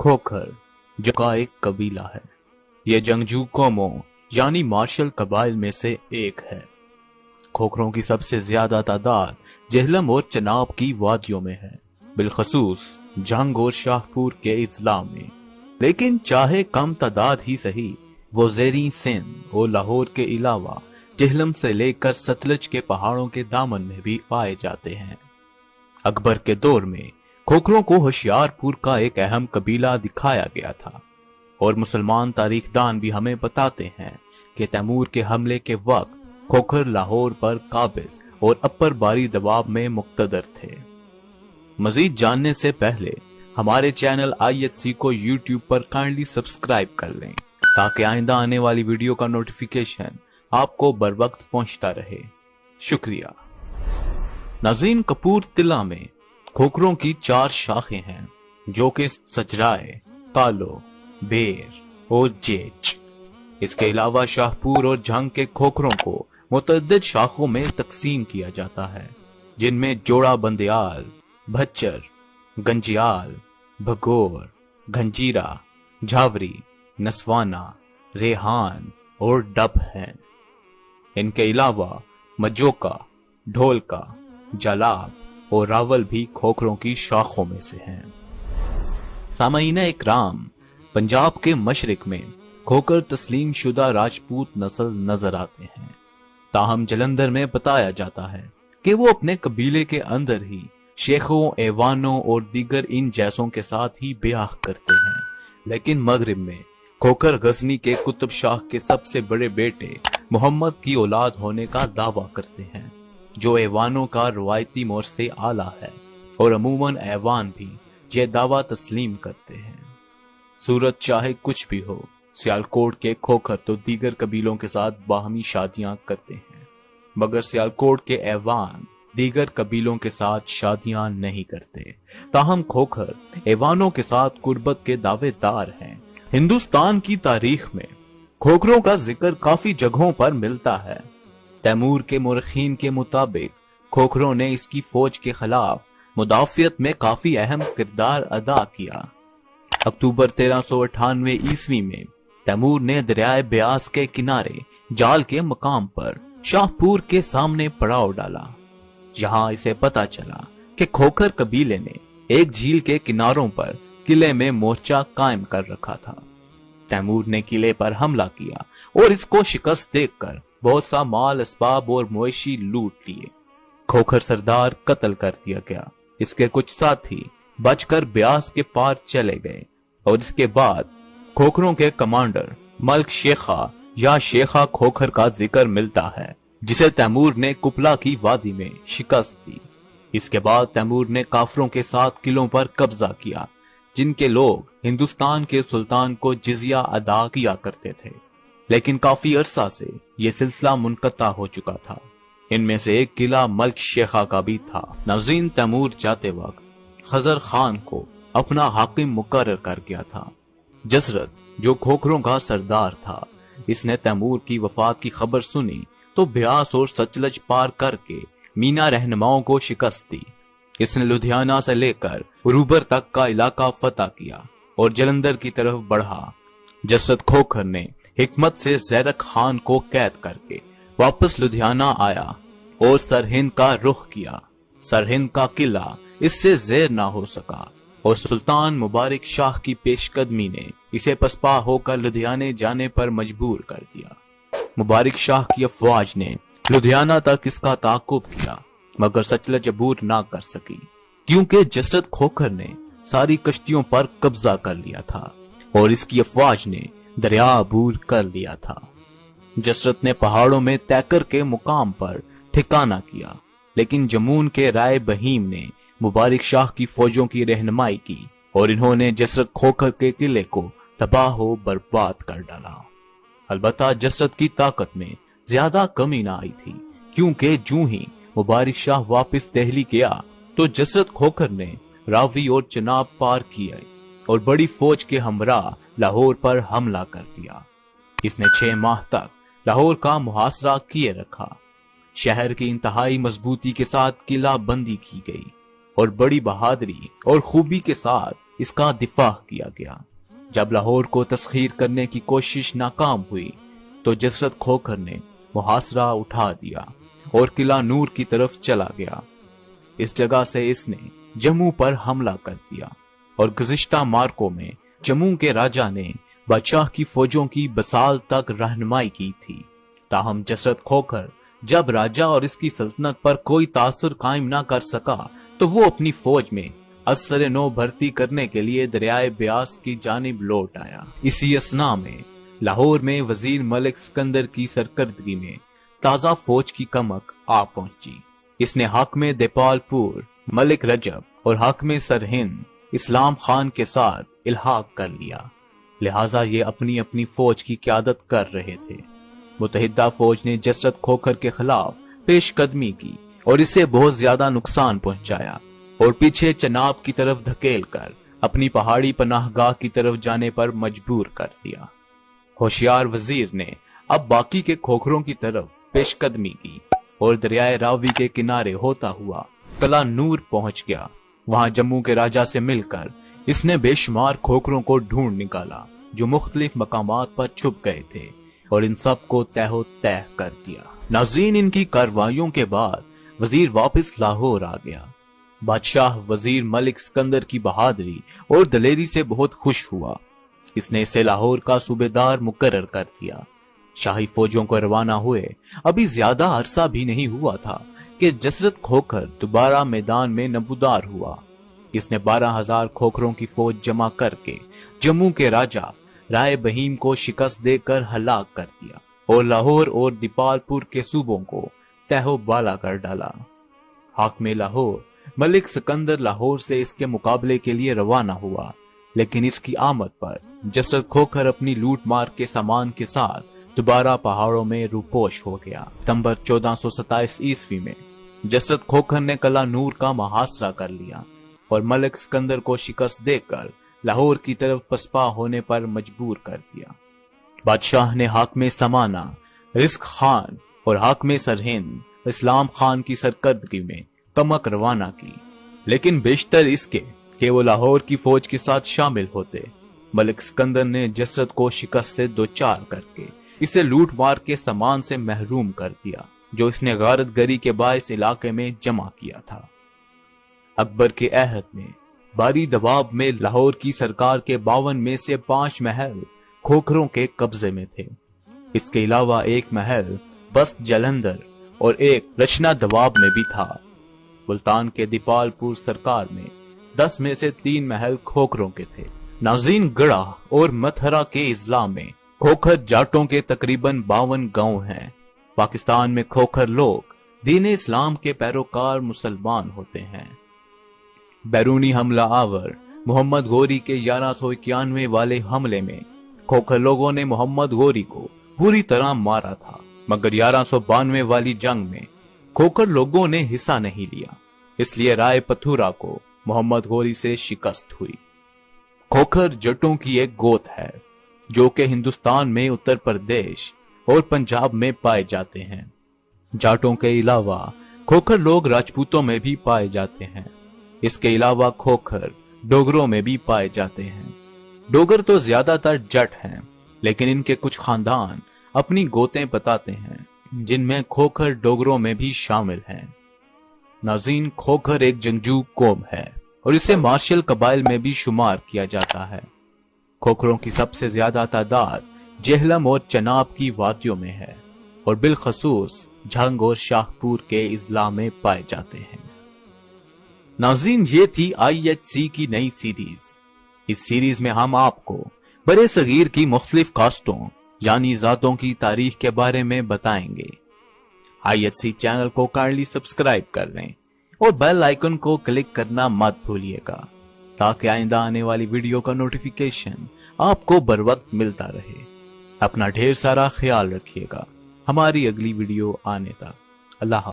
کھوکھر جو کا ایک قبیلہ ہے۔ یہ جنگجو قوموں یعنی مارشل قبائل میں سے ایک ہے۔ کھوکھروں کی سب سے زیادہ تعداد جہلم اور چناب کی وادیوں میں ہے، بالخصوص جنگ اور شاہپور کے اضلاع میں، لیکن چاہے کم تعداد ہی صحیح، وہ زیریں سندھ اور لاہور کے علاوہ جہلم سے لے کر ستلج کے پہاڑوں کے دامن میں بھی پائے جاتے ہیں۔ اکبر کے دور میں کھوکھروں کو ہوشیار پور کا ایک اہم قبیلہ دکھایا گیا تھا، اور مسلمان تاریخ دان بھی ہمیں بتاتے ہیں کہ تیمور کے حملے کے وقت کھوکھر لاہور پر قابض اور اپر باری دباؤ میں مقتدر تھے۔ مزید جاننے سے پہلے ہمارے چینل IHC کو YouTube پر کائنڈلی سبسکرائب کر لیں تاکہ آئندہ آنے والی ویڈیو کا نوٹیفیکیشن آپ کو بر وقت پہنچتا رہے۔ شکریہ۔ ناظرین، کپور طلع میں کھوکھروں کی 4 شاخیں ہیں جو کہ سجرائے، کالو، بیر اور جیچ۔ اس کے علاوہ شاہپور اور جھنگ کے کھوکھروں کو متعدد شاخوں میں تقسیم کیا جاتا ہے، جن میں جوڑا بندیال، بھچر، گنجیال، بھگور، گھنجیرا، جھاوری، نسوانا، ریحان اور ڈب ہیں۔ ان کے علاوہ مجوکا، ڈھولکا، جلاب اور راول بھی کھوکھروں کی شاخوں میں سے ہیں۔ سامعین اکرام، پنجاب کے مشرق میں کھوکھر تسلیم شدہ راجپوت نسل نظر آتے ہیں، تاہم جلندھر میں بتایا جاتا ہے کہ وہ اپنے قبیلے کے اندر ہی شیخوں، ایوانوں اور دیگر ان جیسوں کے ساتھ ہی بیاہ کرتے ہیں، لیکن مغرب میں کھوکھر غزنی کے قطب شاہ کے سب سے بڑے بیٹے محمد کی اولاد ہونے کا دعویٰ کرتے ہیں، جو ایوانوں کا روایتی مور سے اعلیٰ ہے، اور عموماً ایوان بھی یہ دعویٰ تسلیم کرتے ہیں۔ صورت چاہے کچھ بھی ہو، سیالکوٹ کے کھوکھر تو دیگر قبیلوں کے ساتھ باہمی شادیاں کرتے ہیں، مگر سیالکوٹ کے ایوان دیگر قبیلوں کے ساتھ شادیاں نہیں کرتے۔ تاہم کھوکھر ایوانوں کے ساتھ قربت کے دعوے دار ہیں۔ ہندوستان کی تاریخ میں کھوکھروں کا ذکر کافی جگہوں پر ملتا ہے۔ تیمور کے مورخین کے مطابق کھوکھروں نے اس کی فوج کے خلاف مدافعت میں کافی اہم کردار ادا کیا۔ اکتوبر 1398 عیسوی میں تیمور نے دریائے بیاس کے کنارے جال کے مقام پر شاہپور کے سامنے پڑاؤ ڈالا۔ یہاں اسے پتا چلا کہ کھوکھر قبیلے نے ایک جھیل کے کناروں پر قلعے میں مورچہ قائم کر رکھا تھا۔ تیمور نے قلعے پر حملہ کیا اور اس کو شکست دیکھ کر بہت سا مال، اسباب اور مویشی لوٹ لیے۔ کھوکھر سردار قتل کر دیا گیا۔ اس کے کچھ ساتھی بچ کر بیاس کے پار چلے گئے، اور اس کے بعد کھوکھروں کے کمانڈر ملک شیخا یا شیخا کھوکھر کا ذکر ملتا ہے، جسے تیمور نے کپلا کی وادی میں شکست دی۔ اس کے بعد تیمور نے کافروں کے ساتھ قلعوں پر قبضہ کیا، جن کے لوگ ہندوستان کے سلطان کو جزیہ ادا کیا کرتے تھے، لیکن کافی عرصہ سے یہ سلسلہ منقطع ہو چکا تھا۔ ان میں سے ایک قلعہ ملک شیخا کا بھی تھا۔ ناظرین، تیمور جاتے وقت خضر خان کو اپنا حاکم مقرر کر گیا تھا۔ جسرت جو کھوکھروں کا سردار تھا، اس نے تیمور کی وفات کی خبر سنی تو بیاس اور سچلج پار کر کے مینا رہنماؤں کو شکست دی۔ اس نے لدھیانہ سے لے کر روبر تک کا علاقہ فتح کیا اور جلندھر کی طرف بڑھا۔ جسرت کھوکھر نے حکمت سے زیرک خان کو قید کر کے واپس لدھیانہ آیا اور سرہند کا رخ کیا۔ سرہند کا قلعہ اس سے زیر نہ ہو سکا اور سلطان مبارک شاہ کی پیش قدمی نے اسے پسپا ہو کر لدھیانے جانے پر مجبور کر دیا۔ مبارک شاہ کی افواج نے لدھیانہ تک اس کا تعاقب کیا، مگر سچلج عبور نہ کر سکی، کیونکہ جسرت کھوکھر نے ساری کشتیوں پر قبضہ کر لیا تھا اور اس کی افواج نے دریا عبور کر لیا تھا۔ جسرت نے پہاڑوں میں تیکر کے مقام پر ٹھکانہ کیا، لیکن جمون کے رائے بہیم نے مبارک شاہ کی فوجوں کی رہنمائی کی اور انہوں نے جسرت کھوکھر کے قلعے کو تباہ و برباد کر ڈالا۔ البتہ جسرت کی طاقت میں زیادہ کمی نہ آئی تھی، کیونکہ جو ہی مبارک شاہ واپس دہلی گیا تو جسرت کھوکھر نے راوی اور چناب پار کیے اور بڑی فوج کے ہمراہ لاہور پر حملہ کر دیا۔ اس نے 6 ماہ تک لاہور کا محاصرہ کیے رکھا۔ شہر کی انتہائی مضبوطی کے ساتھ قلعہ بندی کی گئی اور بڑی بہادری اور خوبی کے ساتھ اس کا دفاع کیا گیا۔ جب لاہور کو تسخیر کرنے کی کوشش ناکام ہوئی تو جسرت کھوکھر نے محاصرہ اٹھا دیا اور قلعہ نور کی طرف چلا گیا۔ اس جگہ سے اس نے جموں پر حملہ کر دیا اور گزشتہ مارکوں میں جموں کے راجہ نے بادشاہ کی فوجوں کی بسال تک رہنمائی کی تھی۔ تاہم جسرت کھوکھر جب راجہ اور اس کی سلطنت پر کوئی تاثر قائم نہ کر سکا تو وہ اپنی فوج میں اثر نو بھرتی کرنے کے لیے دریائے بیاس کی جانب لوٹ آیا۔ اسی اثناء میں لاہور میں وزیر ملک سکندر کی سرکردگی میں تازہ فوج کی کمک آ پہنچی۔ اس نے حاکم دیپال پور ملک رجب اور حاکم سرہند اسلام خان کے ساتھ الحاق کر لیا، لہٰذا یہ اپنی اپنی فوج کی قیادت کر رہے تھے۔ متحدہ فوج نے جسرت کھوکھر کے خلاف پیش قدمی کی اور اسے بہت زیادہ نقصان پہنچایا اور پیچھے چناب کی طرف دھکیل کر اپنی پہاڑی پناہ گاہ کی طرف جانے پر مجبور کر دیا۔ ہوشیار وزیر نے اب باقی کے کھوکھروں کی طرف پیش قدمی کی اور دریائے راوی کے کنارے ہوتا ہوا قلعہ نور پہنچ گیا۔ وہاں جموں کے راجہ سے مل کر اس نے بے شمار کھوکھروں کو ڈھونڈ نکالا جو مختلف مقامات پر چھپ گئے تھے اور ان سب کو تہ و تہ کر دیا۔ ناظرین، ان کی کارروائیوں کے بعد وزیر واپس لاہور آ گیا۔ بادشاہ وزیر ملک سکندر کی بہادری اور دلیری سے بہت خوش ہوا۔ اس نے اسے لاہور کا صوبیدار مقرر کر دیا۔ شاہی فوجوں کو روانہ ہوئے ابھی زیادہ عرصہ بھی نہیں ہوا تھا کہ جسرت کھوکھر دوبارہ میدان میں نمودار ہوا۔ اس نے 12,000 کھوکھروں کی فوج جمع کر کے جموں کے راجہ رائے بہیم کو شکست دے کر ہلاک کر دیا اور لاہور اور دیپال پور کے صوبوں کو تہ و بالا کر ڈالا۔ حاکم لاہور ملک سکندر لاہور سے اس کے مقابلے کے لیے روانہ ہوا، لیکن اس کی آمد پر جسرت کھوکھر اپنی لوٹ مار کے سامان کے ساتھ دوبارہ پہاڑوں میں روپوش ہو گیا۔ ستمبر 1427 عیسوی میں جسرت کھوکھر نے قلعہ نور کا محاصرہ کر لیا اور ملک سکندر کو شکست دے کر لاہور کی طرف پسپا ہونے پر مجبور کر دیا۔ بادشاہ نے حاکم سمانہ رزق خان اور حاکم سرہند اسلام خان کی سرکردگی میں کمک روانہ کی، لیکن بیشتر اس کے کہ وہ لاہور کی فوج کے ساتھ شامل ہوتے۔ ملک سکندر نے جسرت کو شکست سے دوچار کر کے اسے لوٹ مار کے سامان سے محروم کر دیا جو اس نے غارت گری کے باعث علاقے میں جمع کیا تھا۔ اکبر کے عہد میں باری دباب میں لاہور کی سرکار کے 52 میں سے 5 محل کھوکھروں کے قبضے میں تھے۔ اس کے علاوہ ایک محل بست جلندر اور ایک رچنا دواب میں بھی تھا۔ ملتان کے دیپال پور سرکار میں 10 میں سے 3 محل کھوکھروں کے تھے۔ ناظرین، گڑھا اور متھرا کے اضلاع میں کھوکھر جاٹوں کے تقریباً 52 گاؤں ہیں۔ پاکستان میں کھوکھر لوگ دین اسلام کے پیروکار مسلمان ہوتے ہیں۔ بیرونی حملہ آور محمد غوری کے 1191 والے حملے میں کھوکھر لوگوں نے محمد غوری کو پوری طرح مارا تھا، مگر 1192 والی جنگ میں کھوکھر لوگوں نے حصہ نہیں لیا، اس لیے رائے پتھورا کو محمد غوری سے شکست ہوئی۔ کھوکھر جٹوں کی ایک گوت ہے جو کہ ہندوستان میں اتر پردیش اور پنجاب میں پائے جاتے ہیں۔ جاٹوں کے علاوہ کھوکھر لوگ راجپوتوں میں بھی پائے جاتے ہیں۔ اس کے علاوہ کھوکھر ڈوگروں میں بھی پائے جاتے ہیں۔ ڈوگر تو زیادہ تر جٹ ہیں، لیکن ان کے کچھ خاندان اپنی گوتیں بتاتے ہیں جن میں کھوکھر ڈوگروں میں بھی شامل ہیں۔ ناظرین، کھوکھر ایک جنگجو قوم ہے اور اسے مارشل قبائل میں بھی شمار کیا جاتا ہے۔ کھوکھروں کی سب سے زیادہ تعداد جہلم اور چناب کی وادیوں میں ہے اور بالخصوص جھنگ اور شاہپور کے اضلاع میں پائے جاتے ہیں۔ ناظرین، یہ تھی IHC کی نئی سیریز۔ اس سیریز میں ہم آپ کو برے صغیر کی مختلف کاسٹوں یعنی ذاتوں کی تاریخ کے بارے میں بتائیں گے۔ IHC چینل کو کائنڈلی سبسکرائب کر لیں اور بیل آئیکن کو کلک کرنا مت بھولیے گا تاکہ آئندہ آنے والی ویڈیو کا نوٹیفیکیشن آپ کو بر وقت ملتا رہے۔ اپنا ڈھیر سارا خیال رکھیے گا۔ ہماری اگلی ویڈیو آنے تک اللہ حافظ۔